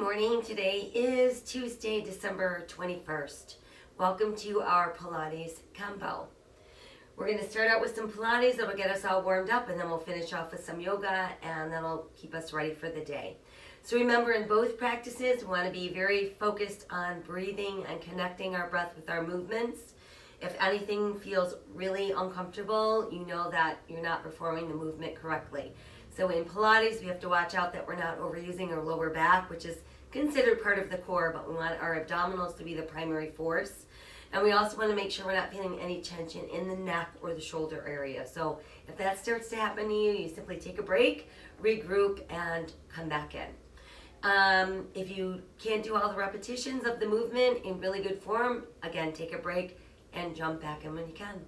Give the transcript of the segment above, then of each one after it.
morning. Today is Tuesday, December 21st. Welcome to our Pilates combo. We're going to start out with some Pilates that'll get us all warmed up, and then we'll finish off with some yoga, and that'll keep us ready for the day. So remember, in both practices, we want to be very focused on breathing and connecting our breath with our movements. If anything feels really uncomfortable, you know that you're not performing the movement correctly. So in Pilates, we have to watch out that we're not overusing our lower back, which is considered part of the core, but we want our abdominals to be the primary force. And we also want to make sure we're not feeling any tension in the neck or the shoulder area. So if that starts to happen to you, you simply take a break, regroup, and come back in. If you can't do all the repetitions of the movement in really good form, again, take a break and jump back in when you can.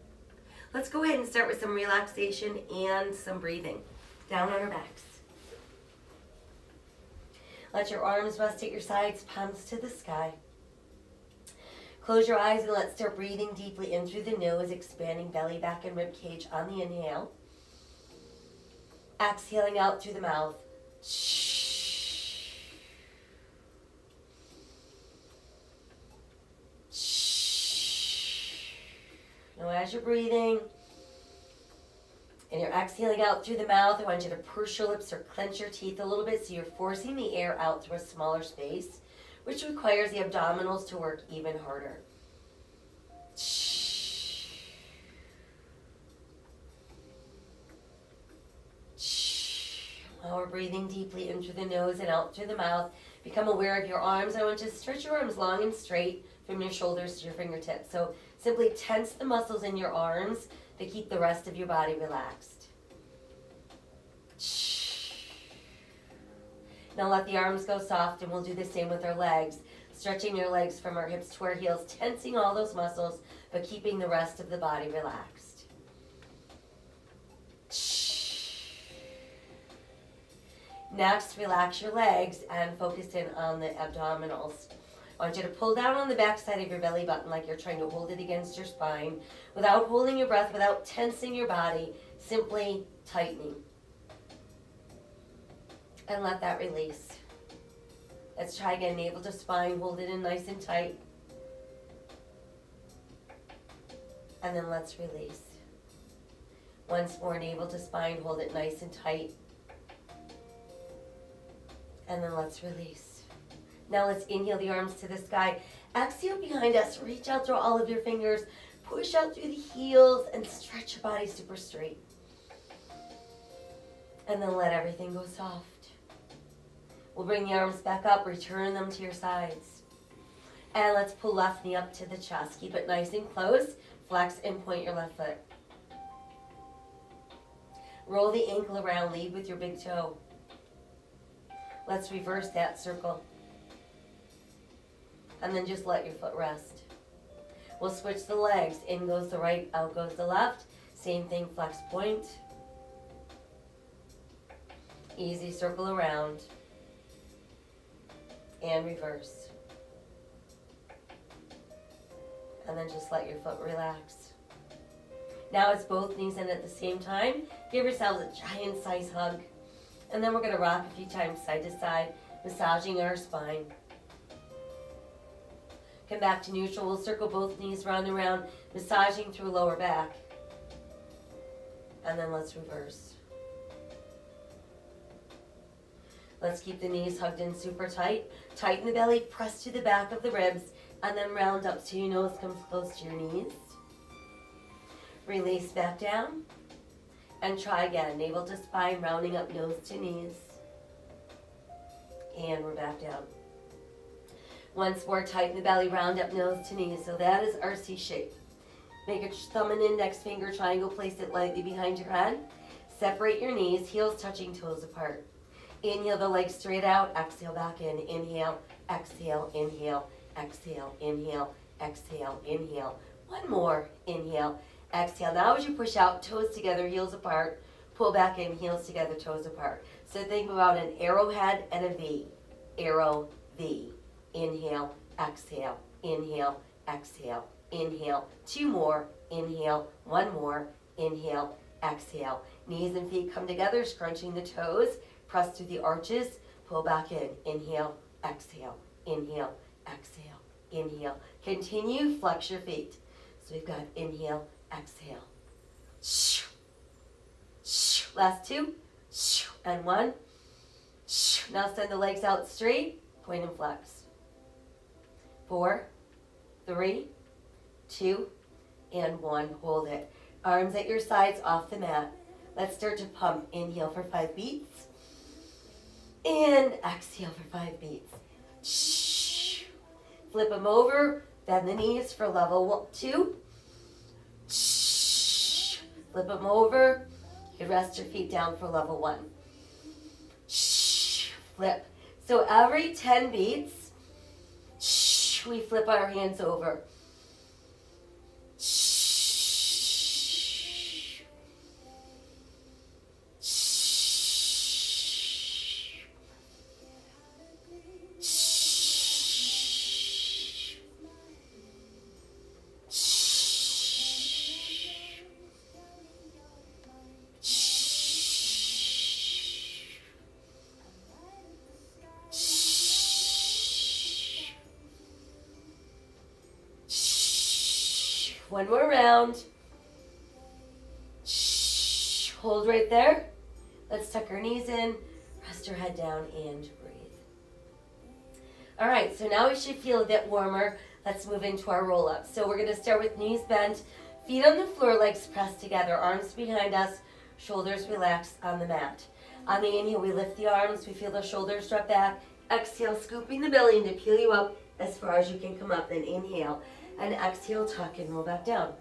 Let's go ahead and start with some relaxation and some breathing. Down on our backs. Let your arms rest at your sides, palms to the sky. Close your eyes and let's start breathing deeply in through the nose, expanding belly, back, and rib cage on the inhale. Exhaling out through the mouth. Now as you're breathing, and you're exhaling out through the mouth, I want you to purse your lips or clench your teeth a little bit so you're forcing the air out through a smaller space, which requires the abdominals to work even harder. While we're breathing deeply in through the nose and out through the mouth, become aware of your arms. I want you to stretch your arms long and straight from your shoulders to your fingertips. So simply tense the muscles in your arms to keep the rest of your body relaxed. Now let the arms go soft, and we'll do the same with our legs. Stretching your legs from our hips to our heels, tensing all those muscles, but keeping the rest of the body relaxed. Next, relax your legs and focus in on the abdominals. I want you to pull down on the back side of your belly button like you're trying to hold it against your spine without holding your breath, without tensing your body, simply tightening. And let that release. Let's try again, navel to spine, hold it in nice and tight. And then let's release. Once more, navel to spine, hold it nice and tight. And then let's release. Now let's inhale the arms to the sky. Exhale behind us. Reach out through all of your fingers. Push out through the heels and stretch your body super straight. And then let everything go soft. We'll bring the arms back up. Return them to your sides. And let's pull left knee up to the chest. Keep it nice and close. Flex and point your left foot. Roll the ankle around. Lead with your big toe. Let's reverse that circle. And then just let your foot rest. We'll switch the legs. In goes the right, out goes the left. Same thing, flex point. Easy circle around. And reverse. And then just let your foot relax. Now it's both knees in at the same time. Give yourselves a giant size hug. And then we're going to rock a few times side to side, massaging our spine. Come back to neutral. We'll circle both knees round and round, massaging through lower back. And then let's reverse. Let's keep the knees hugged in super tight. Tighten the belly, press to the back of the ribs, and then round up so your nose comes close to your knees. Release back down. And try again. Navel to spine, rounding up nose to knees. And we're back down. Once more, tighten the belly, round up nose to knees. So that is our C shape. Make a thumb and index finger triangle, place it lightly behind your head. Separate your knees, heels touching, toes apart. Inhale the legs straight out, exhale back in. Inhale, exhale, inhale, exhale, inhale, exhale, inhale. One more, inhale, exhale. Now as you push out, toes together, heels apart. Pull back in, heels together, toes apart. So think about an arrowhead and a V. Arrow, V. Inhale, exhale, inhale, exhale, inhale. Two more, inhale, one more, inhale, exhale. Knees and feet come together, scrunching the toes. Press through the arches, pull back in. Inhale, exhale, inhale, exhale, inhale. Continue, flex your feet. So we've got inhale, exhale. Last two, and one. Now send the legs out straight, point and flex. 4, 3, 2, and 1. Hold it. Arms at your sides off the mat. Let's start to pump. Inhale for 5 beats. And exhale for 5 beats. Flip them over. Bend the knees for level 2. Flip them over. You can rest your feet down for level 1. Flip. So every 10 beats, we flip our hands over. One more round. Hold right there. Let's tuck our knees in, rest your head down, and breathe. All right, so now we should feel a bit warmer. Let's move into our roll-up. So we're going to start with knees bent, feet on the floor, legs pressed together, arms behind us, shoulders relaxed on the mat. On the inhale, we lift the arms, we feel the shoulders drop back. Exhale, scooping the belly in to peel you up as far as you can come up. Then inhale. And exhale, tuck and roll back down.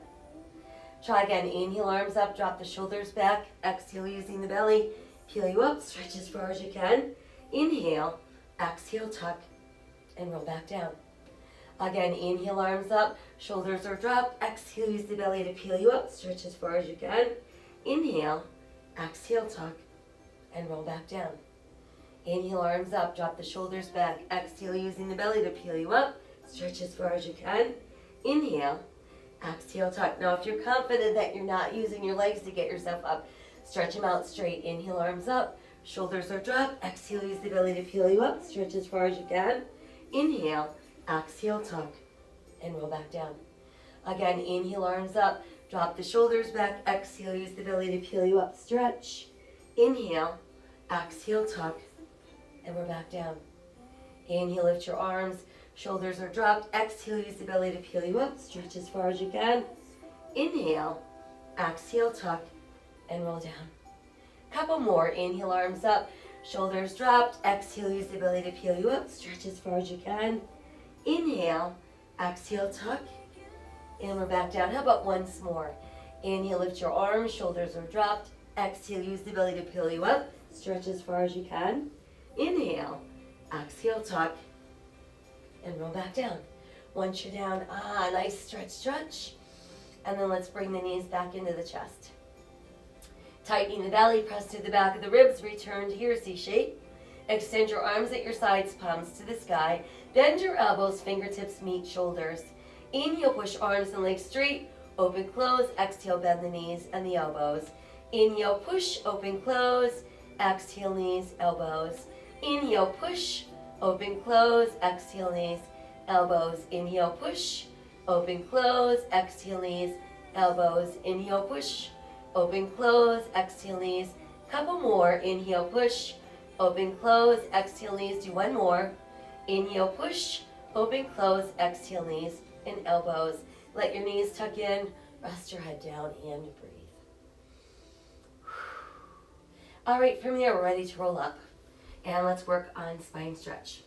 Try again. Inhale, arms up, drop the shoulders back. Exhale, using the belly, peel you up, stretch as far as you can. Inhale, exhale, tuck, and roll back down. Again, inhale, arms up, shoulders are dropped. Exhale, use the belly to peel you up, stretch as far as you can. Inhale, exhale, tuck, and roll back down. Inhale, arms up, drop the shoulders back. Exhale, using the belly to peel you up, stretch as far as you can. Inhale, exhale, tuck. Now, if you're confident that you're not using your legs to get yourself up, stretch them out straight. Inhale, arms up, shoulders are dropped. Exhale, use the belly to peel you up, stretch as far as you can. Inhale, exhale, tuck, and roll back down. Again, inhale, arms up, drop the shoulders back. Exhale, use the belly to peel you up, stretch. Inhale, exhale, tuck, and we're back down. Inhale, lift your arms. Shoulders are dropped. Exhale, use the belly to peel you up. Stretch as far as you can. Inhale, exhale, tuck, and roll down. Couple more. Inhale, arms up. Shoulders dropped. Exhale, use the belly to peel you up. Stretch as far as you can. Inhale, exhale, tuck, and we're back down. How about once more? Inhale, lift your arms. Shoulders are dropped. Exhale, use the belly to peel you up. Stretch as far as you can. Inhale, exhale, tuck, and roll back down. Once you're down, nice stretch. And then let's bring the knees back into the chest. Tightening the belly, press to the back of the ribs, return to your C shape. Extend your arms at your sides, palms to the sky. Bend your elbows, fingertips meet shoulders. Inhale, push arms and legs straight. Open, close. Exhale, bend the knees and the elbows. Inhale, push, open, close. Exhale, knees, elbows. Inhale, push, open, close, exhale, knees, elbows. Inhale, push, open, close, exhale, knees, elbows. Inhale, push, open, close, exhale, knees. Couple more. Inhale, push, open, close, exhale, knees. Do one more. Inhale, push, open, close, exhale, knees and elbows. Let your knees tuck in, rest your head down and breathe. All right, from there, we're ready to roll up. And let's work on spine stretch.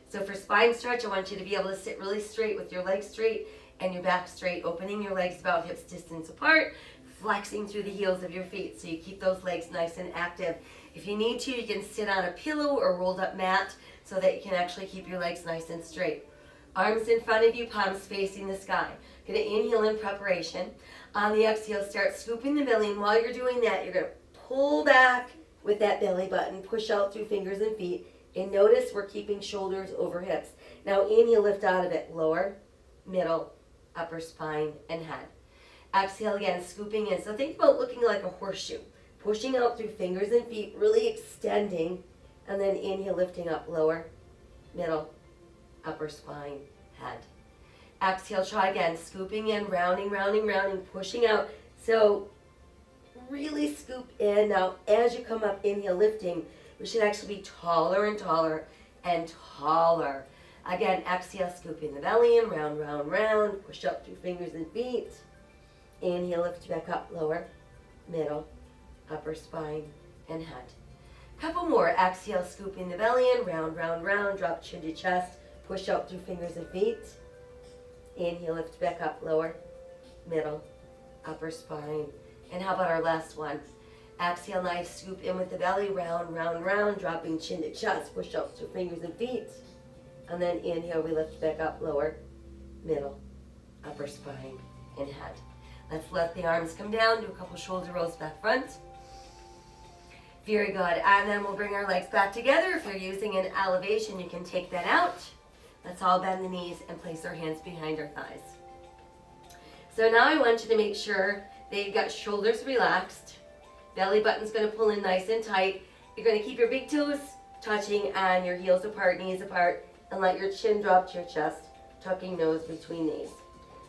So for spine stretch, I want you to be able to sit really straight with your legs straight and your back straight, opening your legs about hips distance apart, flexing through the heels of your feet so you keep those legs nice and active. If you need to, you can sit on a pillow or rolled up mat so that you can actually keep your legs nice and straight. Arms in front of you, palms facing the sky. Going to inhale in preparation. On the exhale, start scooping the belly, and while you're doing that, you're going to pull back with that belly button, push out through fingers and feet, and notice we're keeping shoulders over hips. Now inhale, lift out of it, lower, middle, upper spine, and head. Exhale again, scooping in. So think about looking like a horseshoe, pushing out through fingers and feet, really extending, and then inhale, lifting up, lower, middle, upper spine, head. Exhale, try again, scooping in, rounding, rounding, rounding, pushing out. So really scoop in. Now, as you come up, inhale, lifting, we should actually be taller and taller and taller. Again, exhale, scooping the belly in, round, round, round, push up through fingers and feet. Inhale, lift back up, lower, middle, upper spine, and head. Couple more. Exhale, scooping the belly in, round, round, round, drop chin to chest, push up through fingers and feet. Inhale, lift back up, lower, middle, upper spine. And how about our last one? Exhale, nice scoop in with the belly, round, round, round, dropping chin to chest, push up through fingers and feet. And then inhale, we lift back up, lower, middle, upper spine, and head. Let's let the arms come down, do a couple shoulder rolls back front. Very good. And then we'll bring our legs back together. If you're using an elevation, you can take that out. Let's all bend the knees and place our hands behind our thighs. So now I want you to make sure that you've got shoulders relaxed. Belly button's going to pull in nice and tight. You're going to keep your big toes touching and your heels apart, knees apart, and let your chin drop to your chest, tucking nose between knees.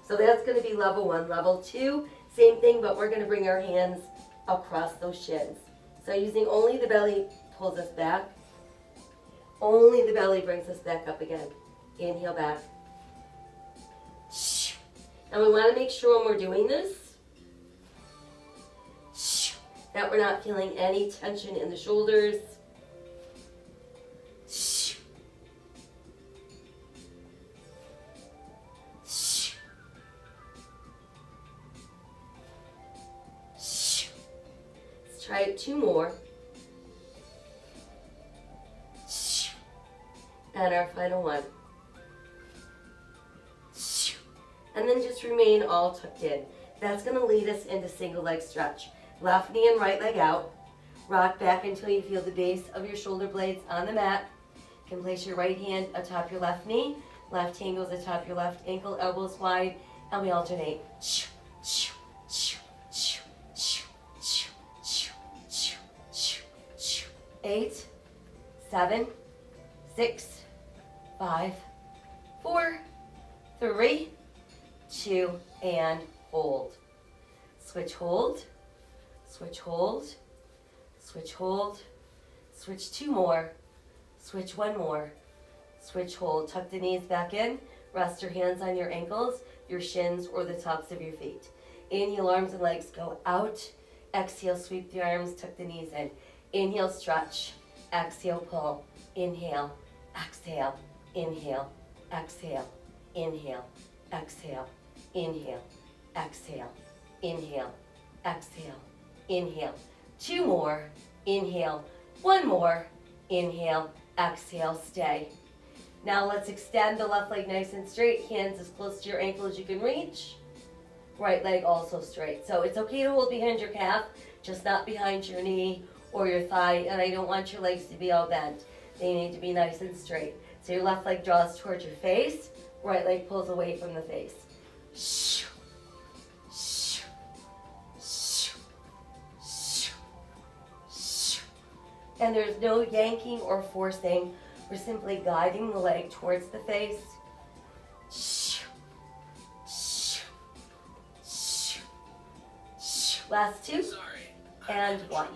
So that's going to be level 1. Level 2, same thing, but we're going to bring our hands across those shins. So using only the belly pulls us back. Only the belly brings us back up again. Inhale back. And we want to make sure when we're doing this that we're not feeling any tension in the shoulders. Let's try it 2 more. And our final one. And then just remain all tucked in. That's going to lead us into single leg stretch. Left knee and right leg out. Rock back until you feel the base of your shoulder blades on the mat. You can place your right hand atop your left knee. Left hand goes atop your left ankle, elbows wide, and we alternate. 8, 7, 6, 5, 4, 3, 2, and hold. Switch hold, switch hold, switch hold, switch 2 more, switch 1 more, switch hold. Tuck the knees back in, rest your hands on your ankles, your shins, or the tops of your feet. Inhale, arms and legs go out. Exhale, sweep the arms, tuck the knees in. Inhale, stretch. Exhale, pull. Inhale, exhale, inhale, exhale, inhale, exhale, inhale, exhale, inhale, exhale, inhale. 2 more. Inhale. 1 more. Inhale, exhale, stay. Now let's extend the left leg nice and straight. Hands as close to your ankle as you can reach. Right leg also straight. So it's okay to hold behind your calf, just not behind your knee or your thigh. And I don't want your legs to be all bent. They need to be nice and straight. So your left leg draws towards your face. Right leg pulls away from the face. And there's no yanking or forcing. We're simply guiding the leg towards the face. Last 2 and 1.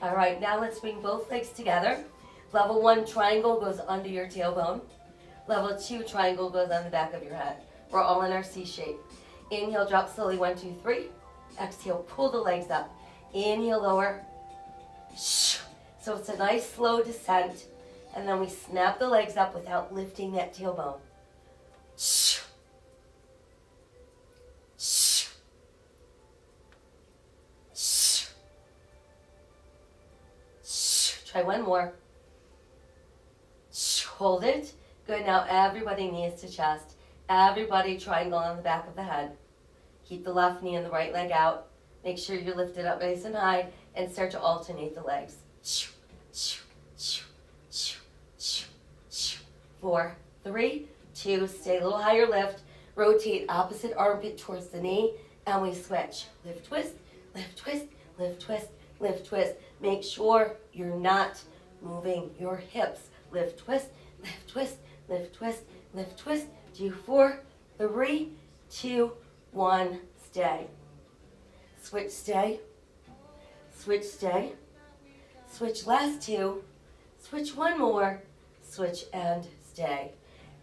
All right, now let's bring both legs together. Level 1, triangle goes under your tailbone. Level 2, triangle goes on the back of your head. We're all in our C shape. Inhale, drop slowly, 1, 2, 3. Exhale, pull the legs up. Inhale, lower. So it's a nice slow descent. And then we snap the legs up without lifting that tailbone. Try 1 more. Hold it. Good. Now everybody knees to chest. Everybody triangle on the back of the head. Keep the left knee and the right leg out. Make sure you're lifted up nice and high and start to alternate the legs. 4, 3, 2, stay a little higher lift. Rotate opposite armpit towards the knee and we switch. Lift, twist, lift, twist, lift, twist, lift, twist. Make sure you're not moving your hips. Lift, twist, lift, twist, lift, twist, lift, twist. Do 4, 3, 2, 1, stay. Switch, stay. Switch, stay. Switch, last 2. Switch, 1 more. Switch and stay.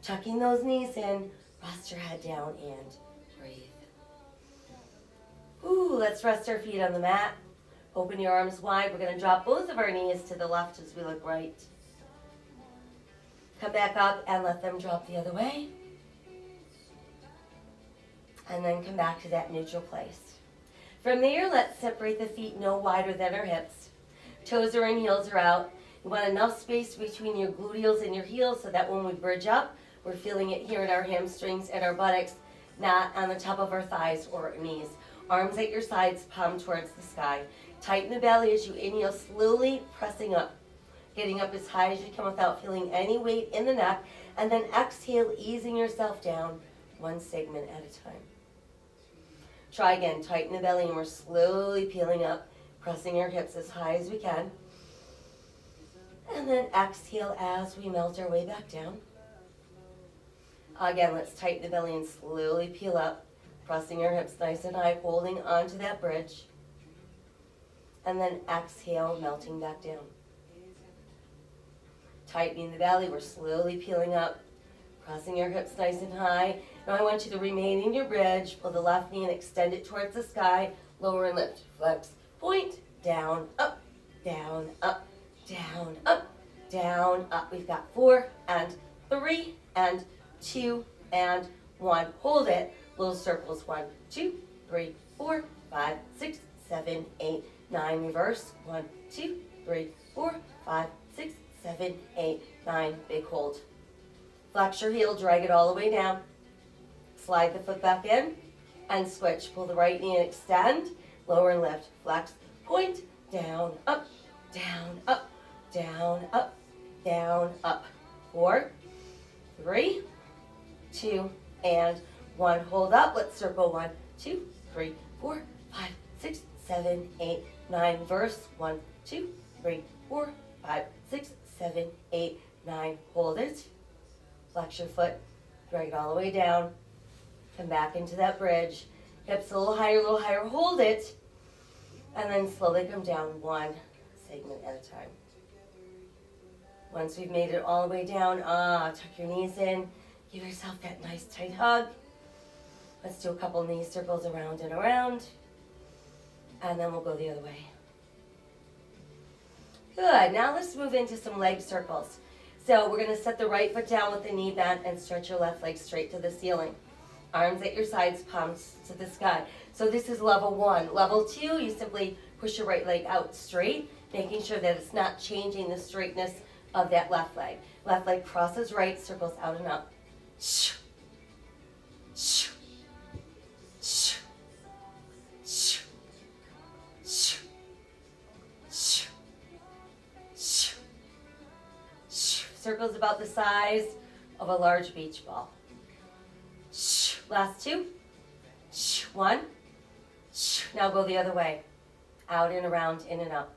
Tucking those knees in. Rest your head down and breathe. Ooh, let's rest our feet on the mat. Open your arms wide. We're going to drop both of our knees to the left as we look right. Come back up and let them drop the other way. And then come back to that neutral place. From there, let's separate the feet no wider than our hips. Toes are in, heels are out. You want enough space between your gluteals and your heels so that when we bridge up, we're feeling it here in our hamstrings and our buttocks, not on the top of our thighs or our knees. Arms at your sides, palm towards the sky. Tighten the belly as you inhale, slowly pressing up. Getting up as high as you can without feeling any weight in the neck. And then exhale, easing yourself down one segment at a time. Try again. Tighten the belly and we're slowly peeling up, pressing our hips as high as we can. And then exhale as we melt our way back down. Again, let's tighten the belly and slowly peel up, pressing our hips nice and high, holding onto that bridge. And then exhale, melting back down. Tightening the belly, we're slowly peeling up, pressing your hips nice and high. Now I want you to remain in your bridge. Pull the left knee and extend it towards the sky. Lower and lift. Flex. Point. Down, up, down, up, down, up, down, up. We've got 4 and 3 and 2 and 1. Hold it. Little circles. 1, 2, 3, 4, 5, 6, 7, 8, 9. Reverse. 1, 2, 3, 4, 5, 6, 7, 8, 9. Big hold. Flex your heel. Drag it all the way down. Slide the foot back in and switch. Pull the right knee and extend. Lower and lift. Flex. Point. Down, up, down, up, down, up, down, up. 4, 3, 2, and 1. Hold up. Let's circle. 1, 2, 3, 4, 5, 6, 7, 8, 9. Reverse. 1, 2, 3, 4, 5, 6, 7, 8, 9. Hold it. Flex your foot. Drag it all the way down. Come back into that bridge. Hips a little higher, hold it. And then slowly come down one segment at a time. Once we've made it all the way down, tuck your knees in. Give yourself that nice tight hug. Let's do a couple knee circles around and around. And then we'll go the other way. Good, now let's move into some leg circles. So we're gonna set the right foot down with the knee bent and stretch your left leg straight to the ceiling. Arms at your sides, palms to the sky. So this is level 1. Level 2, you simply push your right leg out straight, making sure that it's not changing the straightness of that left leg. Left leg crosses right, circles out and up. Circles about the size of a large beach ball. Last 2. 1. Now go the other way. Out and around, in and up.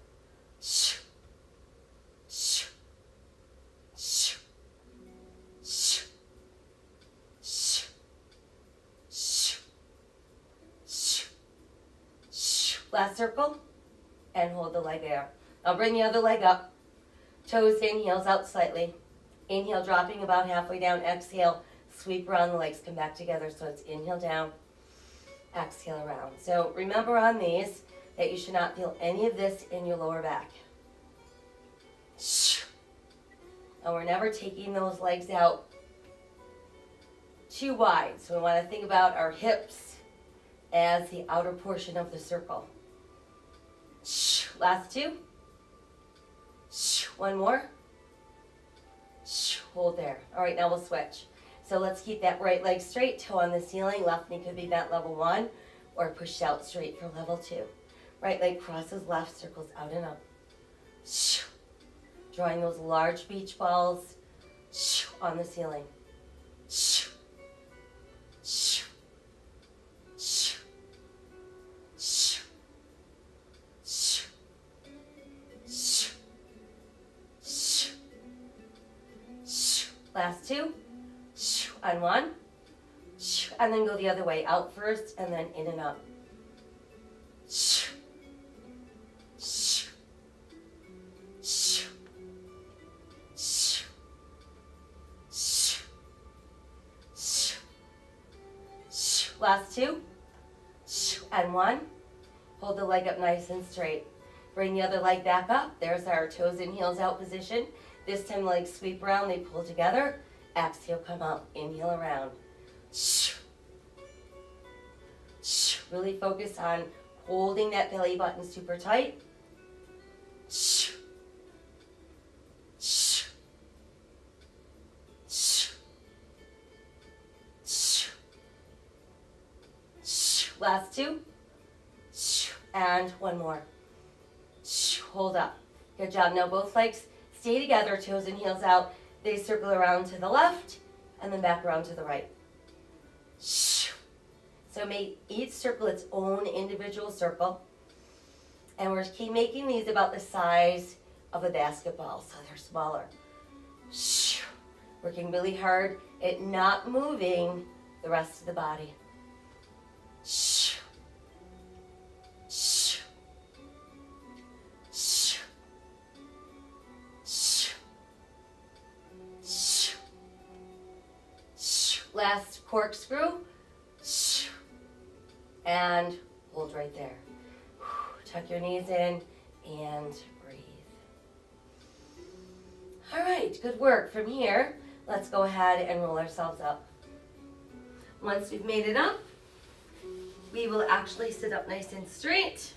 Last circle. And hold the leg there. Now bring the other leg up. Toes in, heels out slightly. Inhale, dropping about halfway down. Exhale, sweep around the legs, come back together. So it's inhale down, exhale around. So remember on these that you should not feel any of this in your lower back. And we're never taking those legs out too wide. So we want to think about our hips as the outer portion of the circle. Last 2. 1 more. Hold there. All right, now we'll switch. So let's keep that right leg straight, toe on the ceiling. Left knee could be bent level 1 or pushed out straight for level 2. Right leg crosses left, circles out and up. Drawing those large beach balls on the ceiling. Last 2. On one. And then go the other way. Out first and then in and up. Last two. And one. Hold the leg up nice and straight. Bring the other leg back up. There's our toes in, heels out position. This time legs sweep around, they pull together. Exhale, come up, inhale around. Really focus on holding that belly button super tight. Last two. And one more. Hold up. Good job. Now both legs stay together, toes and heels out. They circle around to the left and then back around to the right. So make each circle its own individual circle. And we're keep making these about the size of a basketball, so they're smaller. Working really hard at not moving the rest of the body. Last corkscrew. And hold right there. Tuck your knees in and breathe. All right, good work. From here, let's go ahead and roll ourselves up. Once we've made it up, we will actually sit up nice and straight.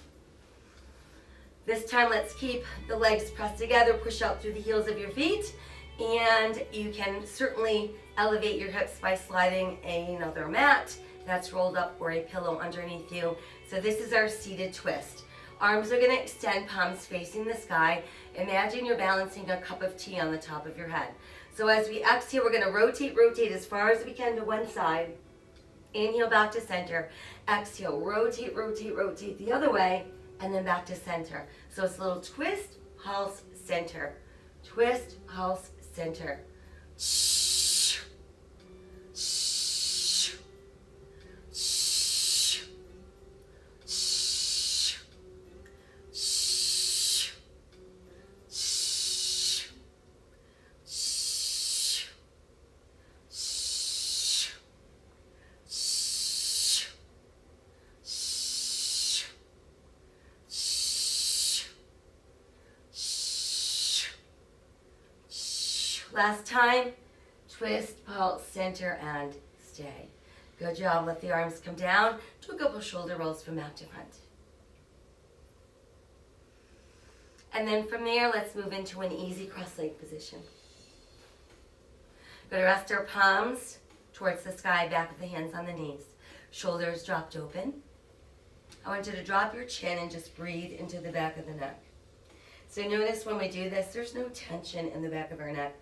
This time, let's keep the legs pressed together, push out through the heels of your feet, and you can certainly elevate your hips by sliding another mat that's rolled up or a pillow underneath you. So this is our seated twist. Arms are going to extend, palms facing the sky. Imagine you're balancing a cup of tea on the top of your head. So as we exhale, we're going to rotate as far as we can to one side. Inhale back to center. Exhale, rotate the other way, and then back to center. So it's a little twist, pulse, center. Twist, pulse, center. Last time, twist, pulse, center, and stay. Good job. Let the arms come down. Do a couple shoulder rolls from back to front. And then from there, let's move into an easy cross-leg position. We're going to rest our palms towards the sky, back of the hands on the knees. Shoulders dropped open. I want you to drop your chin and just breathe into the back of the neck. So notice when we do this, there's no tension in the back of our neck.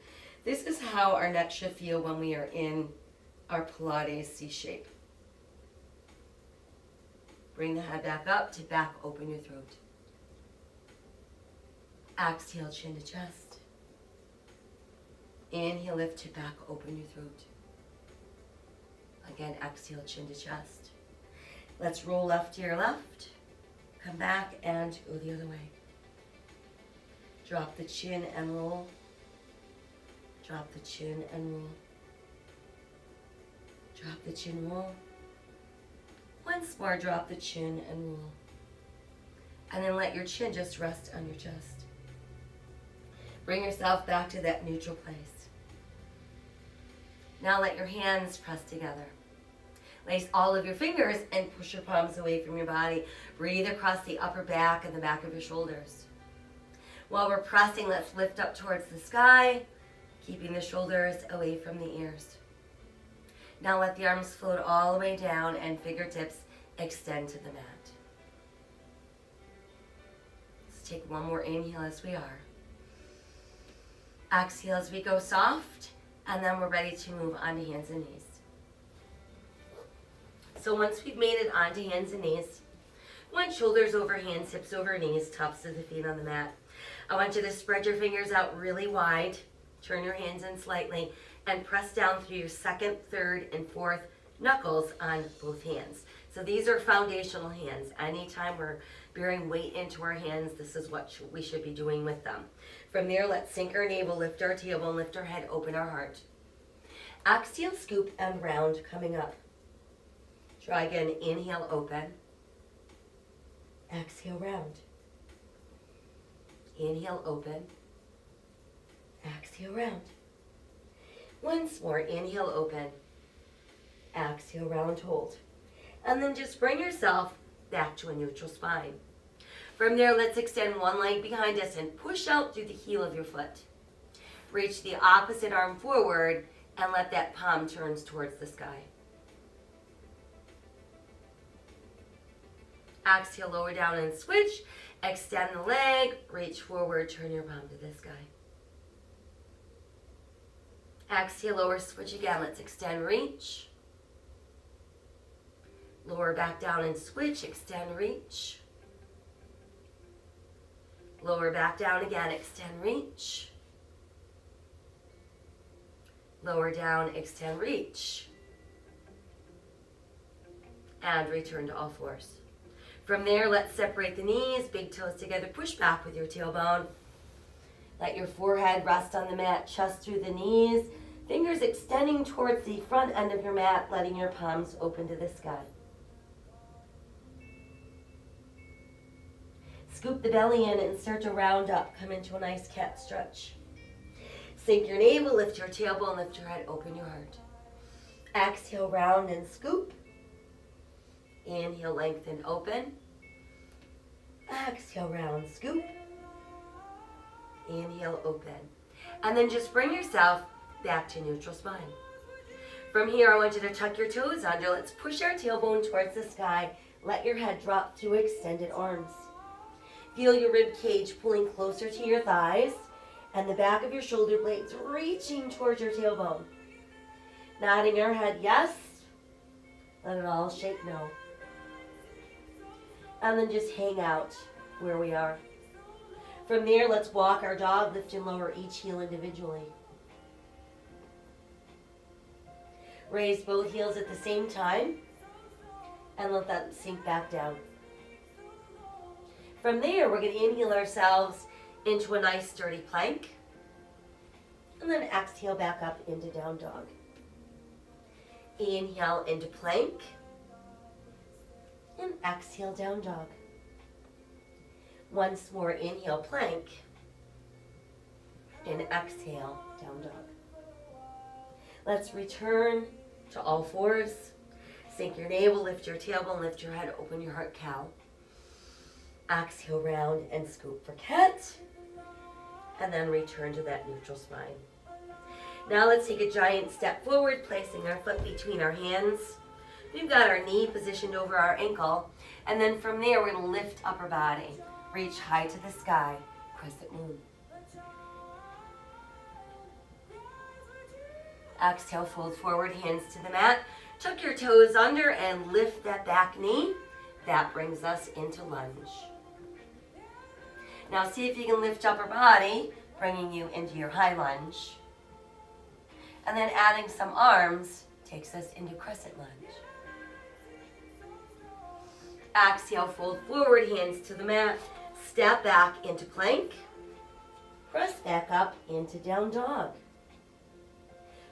This is how our neck should feel when we are in our Pilates C shape. Bring the head back up to back open your throat. Exhale, chin to chest. Inhale, lift to back open your throat. Again, exhale, chin to chest. Let's roll left to your left. Come back and go the other way. Drop the chin and roll. Drop the chin and roll. Drop the chin, roll. Once more, drop the chin and roll. And then let your chin just rest on your chest. Bring yourself back to that neutral place. Now let your hands press together. Lace all of your fingers and push your palms away from your body. Breathe across the upper back and the back of your shoulders. While we're pressing, let's lift up towards the sky, keeping the shoulders away from the ears. Now let the arms float all the way down and fingertips extend to the mat. Let's take one more inhale as we are. Exhale as we go soft, and then we're ready to move on to hands and knees. So once we've made it onto hands and knees, want shoulders over hands, hips over knees, tops of the feet on the mat. I want you to spread your fingers out really wide. Turn your hands in slightly and press down through your second, third, and fourth knuckles on both hands. So these are foundational hands. Anytime we're bearing weight into our hands, this is what we should be doing with them. From there, let's sink our navel, lift our tailbone, lift our head, open our heart. Exhale, scoop, and round, coming up. Try again, inhale, open. Exhale, round. Inhale, open. Exhale, round. Once more, inhale, open. Exhale, round, hold. And then just bring yourself back to a neutral spine. From there, let's extend one leg behind us and push out through the heel of your foot. Reach the opposite arm forward and let that palm turn towards the sky. Exhale, lower down and switch. Extend the leg, reach forward, turn your palm to the sky. Exhale, lower, switch again. Let's extend, reach. Lower back down and switch, extend, reach. Lower back down again, extend, reach. Lower down, extend, reach. And return to all fours. From there, let's separate the knees, big toes together, push back with your tailbone. Let your forehead rest on the mat, chest through the knees, fingers extending towards the front end of your mat, letting your palms open to the sky. Scoop the belly in and start to round up. Come into a nice cat stretch. Sink your navel, lift your tailbone, lift your head, open your heart. Exhale, round and scoop. Inhale, lengthen, open. Exhale, round, scoop. Inhale, open. And then just bring yourself back to neutral spine. From here, I want you to tuck your toes under. Let's push our tailbone towards the sky. Let your head drop through extended arms. Feel your rib cage pulling closer to your thighs and the back of your shoulder blades reaching towards your tailbone. Nodding our head yes. Let it all shake no. And then just hang out where we are. From there, let's walk our dog, lift and lower each heel individually. Raise both heels at the same time and let that sink back down. From there, we're going to inhale ourselves into a nice sturdy plank. And then exhale back up into down dog. Inhale into plank. And exhale down dog. Once more, inhale plank. And exhale down dog. Let's return to all fours. Sink your navel, lift your tailbone, lift your head, open your heart, cow. Exhale, round and scoop for cat. And then return to that neutral spine. Now let's take a giant step forward, placing our foot between our hands. We've got our knee positioned over our ankle. And then from there, we're going to lift upper body. Reach high to the sky, crescent moon. Exhale, fold forward, hands to the mat. Tuck your toes under and lift that back knee. That brings us into lunge. Now see if you can lift upper body, bringing you into your high lunge. And then adding some arms takes us into crescent lunge. Exhale, fold forward, hands to the mat. Step back into plank. Press back up into down dog.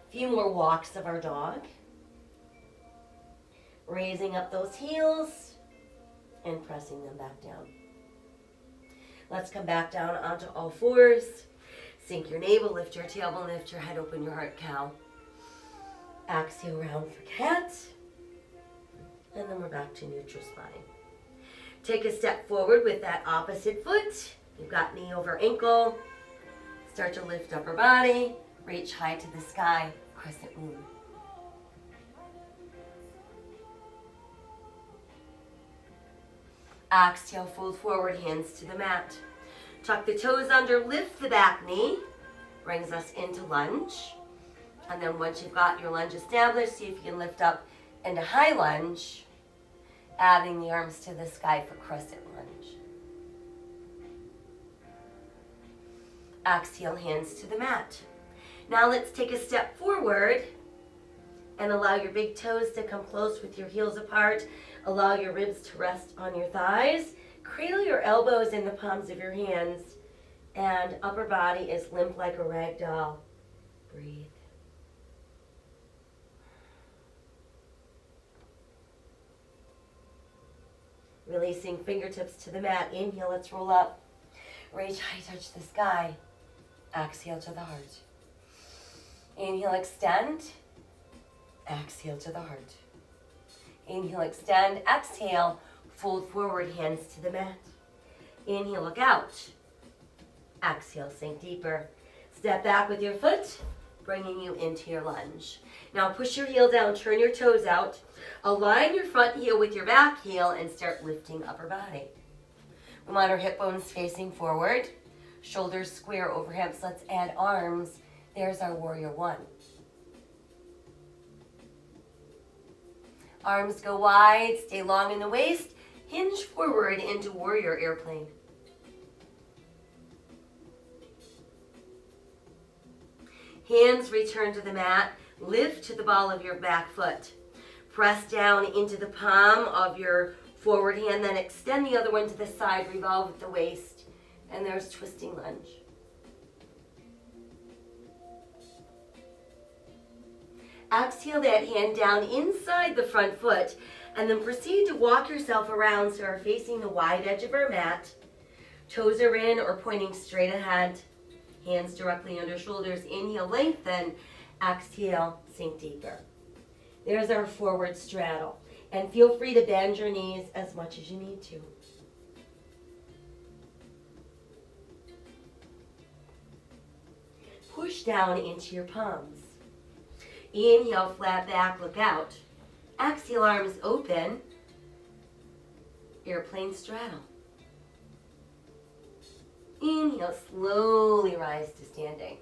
A few more walks of our dog. Raising up those heels and pressing them back down. Let's come back down onto all fours. Sink your navel, lift your tailbone, lift your head, open your heart, cow. Exhale, round for cat. And then we're back to neutral spine. Take a step forward with that opposite foot. You've got knee over ankle. Start to lift upper body. Reach high to the sky, crescent moon. Exhale, fold forward, hands to the mat. Tuck the toes under, lift the back knee. Brings us into lunge. And then once you've got your lunge established, see if you can lift up into high lunge. Adding the arms to the sky for crescent lunge. Exhale, hands to the mat. Now let's take a step forward and allow your big toes to come close with your heels apart. Allow your ribs to rest on your thighs. Cradle your elbows in the palms of your hands, and upper body is limp like a rag doll. Breathe. Releasing fingertips to the mat. Inhale, let's roll up. Reach high, touch the sky. Exhale to the heart. Inhale, extend. Exhale to the heart. Inhale, extend. Exhale, fold forward, hands to the mat. Inhale, look out. Exhale, sink deeper. Step back with your foot, bringing you into your lunge. Now push your heel down, turn your toes out. Align your front heel with your back heel and start lifting upper body. We want our hip bones facing forward. Shoulders square over hips. Let's add arms. There's our warrior one. Arms go wide, stay long in the waist. Hinge forward into warrior airplane. Hands return to the mat. Lift to the ball of your back foot. Press down into the palm of your forward hand, then extend the other one to the side, revolve with the waist. And there's twisting lunge. Exhale that hand down inside the front foot, and then proceed to walk yourself around so you're facing the wide edge of our mat. Toes are in or pointing straight ahead. Hands directly under shoulders. Inhale, lengthen. Exhale, sink deeper. There's our forward straddle. And feel free to bend your knees as much as you need to. Push down into your palms. Inhale, flat back, look out. Exhale, arms open. Airplane straddle. Inhale, slowly rise to standing.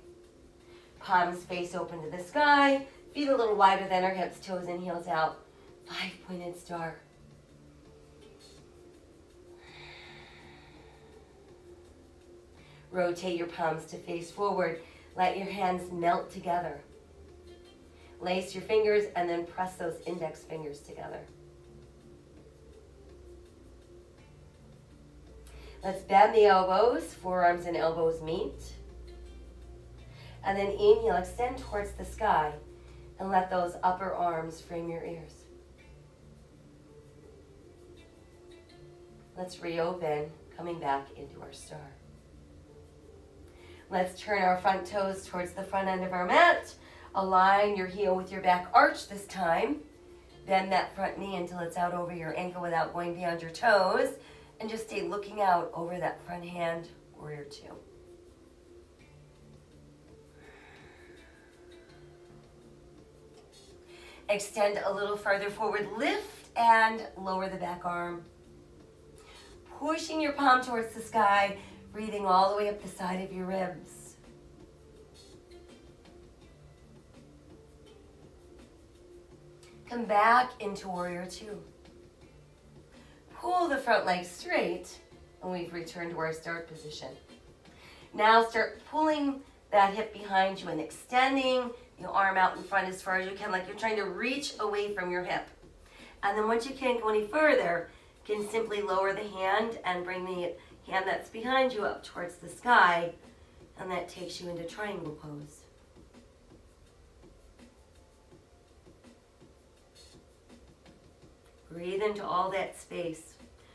Palms face open to the sky. Feet a little wider than our hips, toes in, heels out. 5-pointed star. Rotate your palms to face forward. Let your hands melt together. Lace your fingers and then press those index fingers together. Let's bend the elbows, forearms and elbows meet. And then inhale, extend towards the sky and let those upper arms frame your ears. Let's reopen, coming back into our star. Let's turn our front toes towards the front end of our mat. Align your heel with your back arch this time. Bend that front knee until it's out over your ankle without going beyond your toes. And just stay looking out over that front hand, warrior two. Extend a little farther forward, lift and lower the back arm. Pushing your palm towards the sky, breathing all the way up the side of your ribs. Come back into warrior two. Pull the front leg straight, and we've returned to our start position. Now start pulling that hip behind you and extending the arm out in front as far as you can, like you're trying to reach away from your hip. And then once you can't go any further, you can simply lower the hand and bring the hand that's behind you up towards the sky, and that takes you into triangle pose. Breathe into all that space.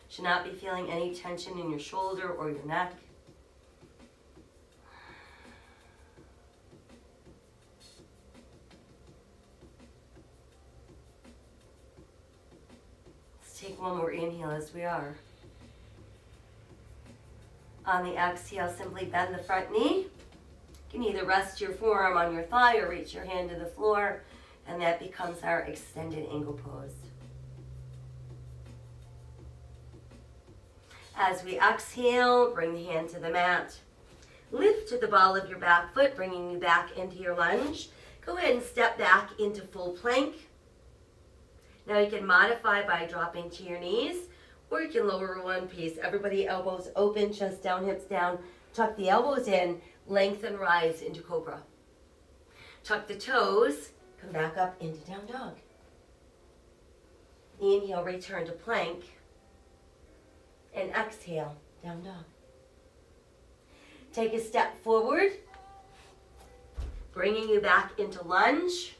Should not be feeling any tension in your shoulder or your neck. Let's take one more inhale as we are. On the exhale, simply bend the front knee. You can either rest your forearm on your thigh or reach your hand to the floor, and that becomes our extended angle pose. As we exhale, bring the hand to the mat. Lift to the ball of your back foot, bringing you back into your lunge. Go ahead and step back into full plank. Now you can modify by dropping to your knees, or you can lower one piece. Everybody elbows open, chest down, hips down. Tuck the elbows in, lengthen, rise into cobra. Tuck the toes. Come back up into down dog. Inhale, return to plank. And exhale, down dog. Take a step forward, bringing you back into lunge.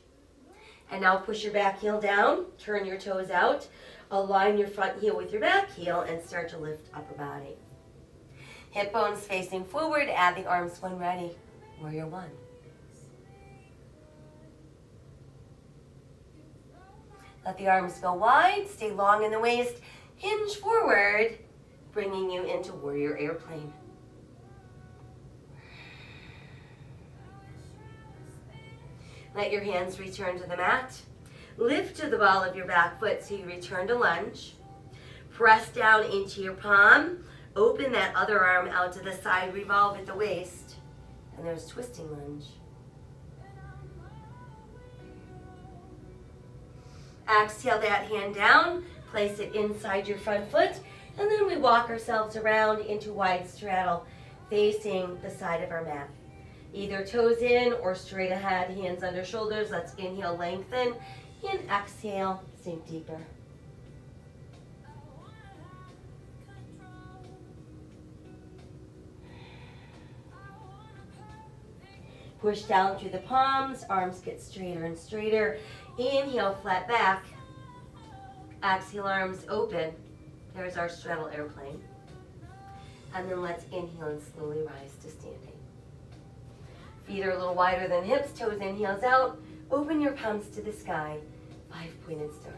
And now push your back heel down, turn your toes out, align your front heel with your back heel, and start to lift upper body. Hip bones facing forward, add the arms when ready. Warrior one. Let the arms go wide, stay long in the waist, hinge forward, bringing you into warrior airplane. Let your hands return to the mat. Lift to the ball of your back foot so you return to lunge. Press down into your palm. Open that other arm out to the side, revolve at the waist. And there's twisting lunge. Exhale that hand down, place it inside your front foot, and then we walk ourselves around into wide straddle, facing the side of our mat. Either toes in or straight ahead, hands under shoulders. Let's inhale, lengthen, and exhale, sink deeper. Push down through the palms, arms get straighter and straighter. Inhale, flat back. Exhale, arms open. There's our straddle airplane. And then let's inhale and slowly rise to standing. Feet are a little wider than hips, toes in, heels out. Open your palms to the sky, 5-pointed star.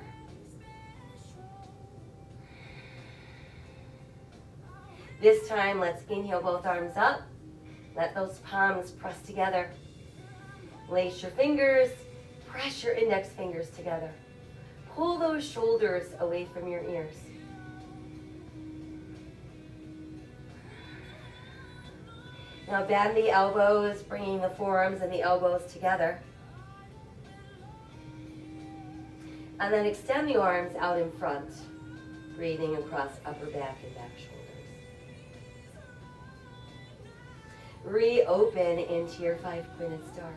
This time, let's inhale both arms up. Let those palms press together. Lace your fingers, press your index fingers together. Pull those shoulders away from your ears. Now bend the elbows, bringing the forearms and the elbows together. And then extend the arms out in front, breathing across upper back and back shoulders. Reopen into your 5-pointed star.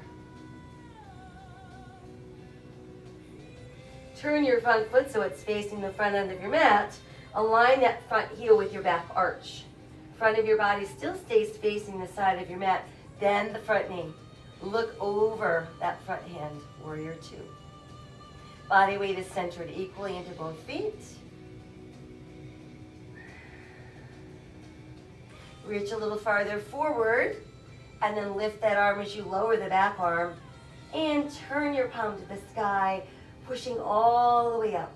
Turn your front foot so it's facing the front end of your mat. Align that front heel with your back arch. Front of your body still stays facing the side of your mat. Bend the front knee. Look over that front hand, warrior two. Body weight is centered equally into both feet. Reach a little farther forward, and then lift that arm as you lower the back arm, and turn your palm to the sky, pushing all the way up.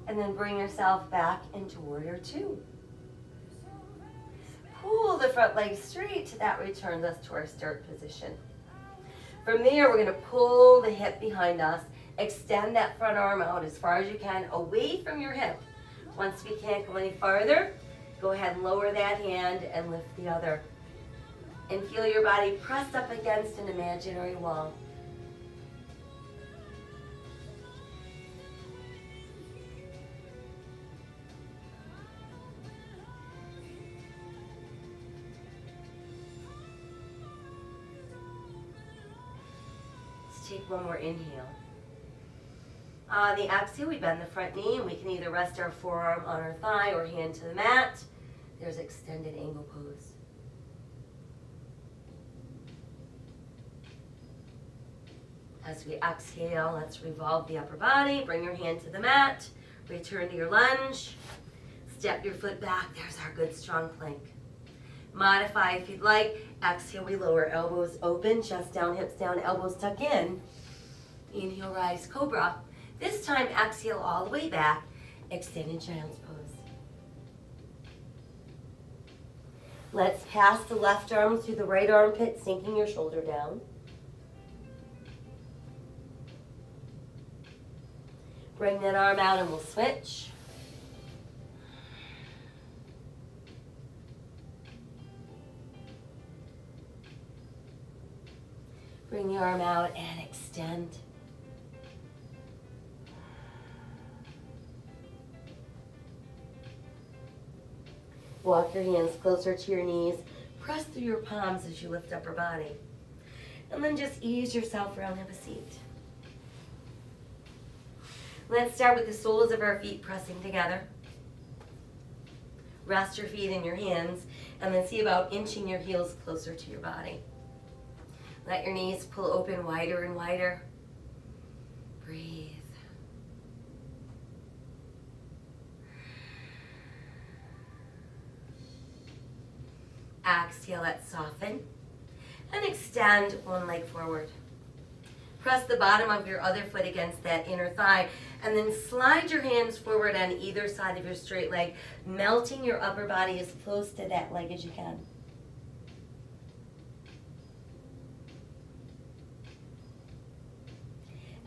And then bring yourself back into warrior two. Pull the front leg straight. That returns us to our start position. From there, we're going to pull the hip behind us. Extend that front arm out as far as you can, away from your hip. Once we can't go any farther, go ahead and lower that hand and lift the other. And feel your body pressed up against an imaginary wall. Let's take one more inhale. On the exhale, we bend the front knee, and we can either rest our forearm on our thigh or hand to the mat. There's extended angle pose. As we exhale, let's revolve the upper body. Bring your hand to the mat. Return to your lunge. Step your foot back. There's our good strong plank. Modify if you'd like. Exhale, we lower, elbows open, chest down, hips down, elbows tuck in. Inhale, rise, cobra. This time, exhale all the way back. Extend in child's pose. Let's pass the left arm through the right armpit, sinking your shoulder down. Bring that arm out and we'll switch. Bring the arm out and extend. Walk your hands closer to your knees. Press through your palms as you lift upper body. And then just ease yourself around, have a seat. Let's start with the soles of our feet pressing together. Rest your feet in your hands, and then see about inching your heels closer to your body. Let your knees pull open wider and wider. Breathe. Exhale, let's soften. And extend one leg forward. Press the bottom of your other foot against that inner thigh, and then slide your hands forward on either side of your straight leg, melting your upper body as close to that leg as you can.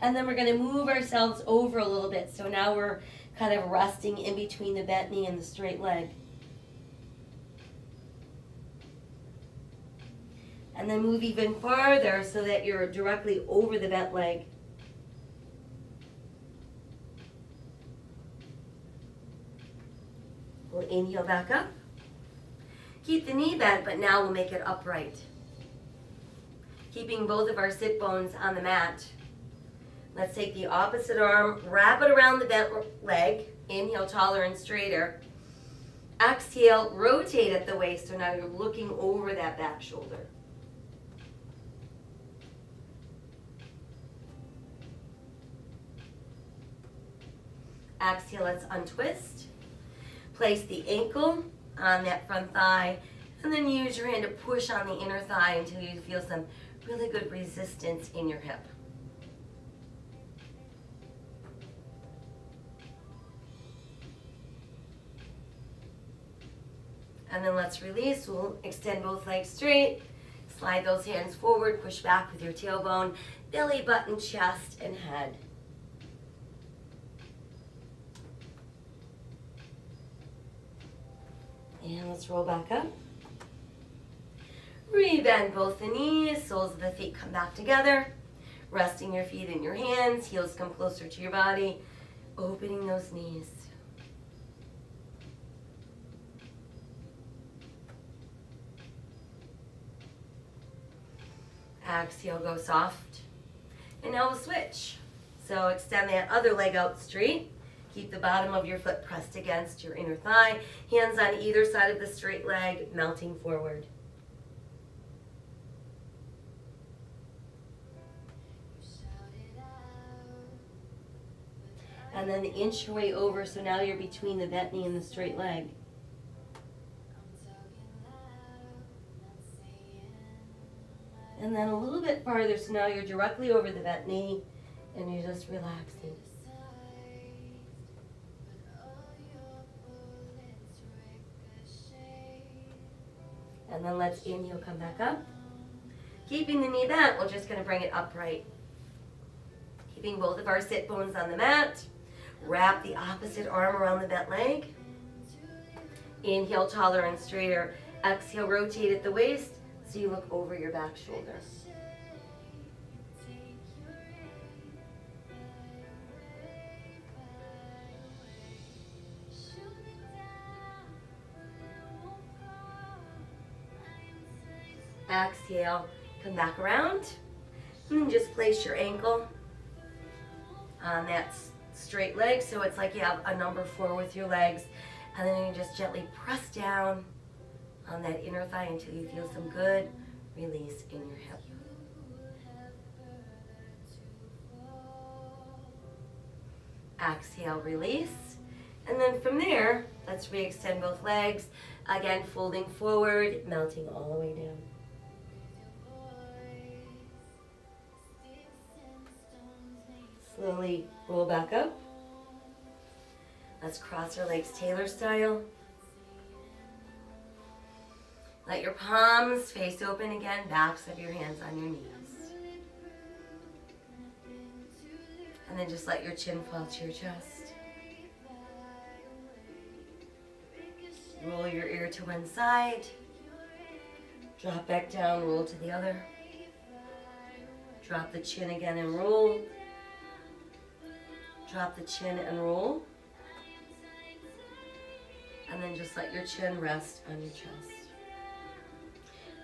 And then we're going to move ourselves over a little bit. So now we're kind of resting in between the bent knee and the straight leg. And then move even farther so that you're directly over the bent leg. We'll inhale back up. Keep the knee bent, but now we'll make it upright. Keeping both of our sit bones on the mat. Let's take the opposite arm, wrap it around the bent leg. Inhale, taller and straighter. Exhale, rotate at the waist, so now you're looking over that back shoulder. Exhale, let's untwist. Place the ankle on that front thigh, and then use your hand to push on the inner thigh until you feel some really good resistance in your hip. And then let's release. We'll extend both legs straight. Slide those hands forward, push back with your tailbone, belly button, chest, and head. And let's roll back up. Rebend both the knees, soles of the feet come back together. Resting your feet in your hands, heels come closer to your body, opening those knees. Exhale, go soft. And now we'll switch. So extend that other leg out straight. Keep the bottom of your foot pressed against your inner thigh. Hands on either side of the straight leg, melting forward. And then inch your way over, so now you're between the bent knee and the straight leg. And then a little bit farther, so now you're directly over the bent knee, and you're just relaxing. And then let's inhale, come back up. Keeping the knee bent, we're just going to bring it upright. Keeping both of our sit bones on the mat. Wrap the opposite arm around the bent leg. Inhale, taller and straighter. Exhale, rotate at the waist so you look over your back shoulder. Exhale, come back around, and then just place your ankle on that straight leg, so it's like you have a number 4 with your legs, and then you just gently press down on that inner thigh until you feel some good release in your hip. Exhale, release, and then from there, let's re-extend both legs, again folding forward, melting all the way down. Slowly roll back up. Let's cross our legs Taylor style. Let your palms face open again, backs of your hands on your knees. And then just let your chin fall to your chest. Roll your ear to one side. Drop back down, roll to the other. Drop the chin again and roll. Drop the chin and roll. And then just let your chin rest on your chest.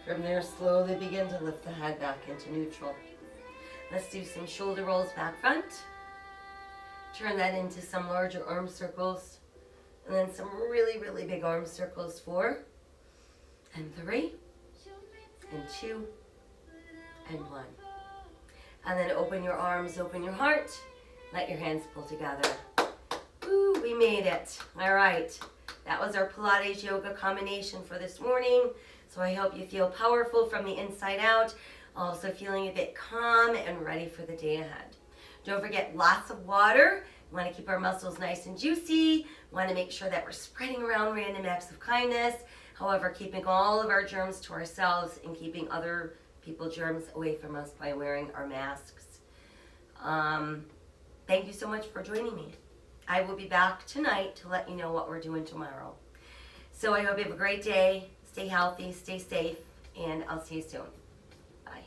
From there, slowly begin to lift the head back into neutral. Let's do some shoulder rolls back front. Turn that into some larger arm circles. And then some really, really big arm circles. 4 and 3 and 2 and 1. And then open your arms, open your heart. Let your hands pull together. Woo, we made it. All right. That was our Pilates yoga combination for this morning. So I hope you feel powerful from the inside out. Also feeling a bit calm and ready for the day ahead. Don't forget lots of water. We want to keep our muscles nice and juicy. We want to make sure that we're spreading around random acts of kindness. However, keeping all of our germs to ourselves and keeping other people's germs away from us by wearing our masks. Thank you so much for joining me. I will be back tonight to let you know what we're doing tomorrow. So I hope you have a great day. Stay healthy, stay safe, and I'll see you soon. Bye.